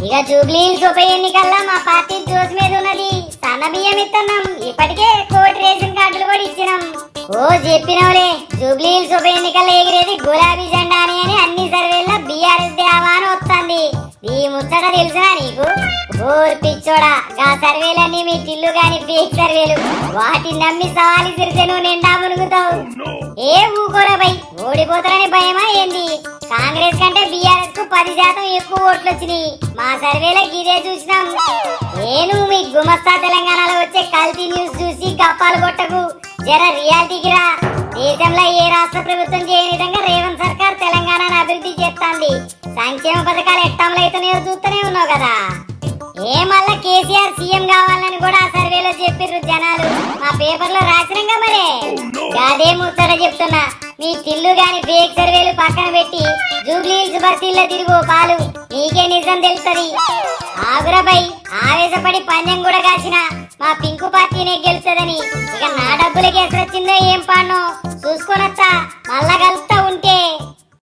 ఇక జూబ్లీహిల్స్ ఉప ఎన్నికల్లో మా పార్టీ జోస్ మీద ఉన్నది. సన్న బియ్యం ఇస్తున్నాం, ఇప్పటికే కోటి రేషన్ కార్డులు కూడా ఇచ్చినాం. ఓ చెప్పినవులే, జూబ్లీహిల్స్ ఉప ఎన్నికల్లో ఎగిరేది గులాబీ జెండా అని అన్ని సర్వేల్లో బీఆర్ఎస్ దేవా అని వస్తుంది. ఈ ముచ్చట తెలుసా నీకు? ఓర్ పిచ్చోడా, గా సర్వేలన్నీ మీ టిల్లు గాని ఫేక్ సర్వేలు. వాటిని నమ్మి సవాలు తిరితే నువ్వు నిండా మునుగుతావు. ఏ ఊకోరా బై, ఓడిపోతారని భయమా ఏంది? కాంగ్రెస్ కంటే బీఆర్ఎస్ కు 10% ఎక్కువ ఓట్లు వచ్చినాయి. మా సర్వేలో ఇదే చూసినాం. నేను మీ గుమస్తా తెలంగాణలో వచ్చే కల్తీ న్యూస్ చూసి గప్పాలు కొట్టకు, జర రియాలిటీకి రా. దేశంలో ఏ రాష్ట్ర ప్రభుత్వం చేయని విధంగా రేవంత్ సర్కార్ తెలంగాణను అభివృద్ధి చేస్తాంది. సంక్షేమ పథకాలు ఎట్టంలో అయితేనే చూస్తూనే ఉన్నావు కదా. ఏ మళ్ళా కేసీఆర్ సీఎం కావాలని కూడా ఆ సర్వేలో చెప్పిర్రు జనాలు. మా పేపర్లో రాసిరంగా మరే. అదే ముచ్చట చెప్తున్నా, మీ టిల్లు గాని ఫేక్ సర్వేలు పక్కన పెట్టి జూబ్లీహిల్స్ బస్తీల్లో తిరుగు పాలు, నీకే నిజం తెలుస్తుంది. ఆగురపై ఆవేశపడి పందెం కూడా కాసిన మా పింకు పార్టీనే గెలుస్తుందని. ఇక నా డబ్బులకి ఎసరొచ్చిందో ఏం పాడనో చూసుకొనొస్తా, మళ్ళా కలుస్తా.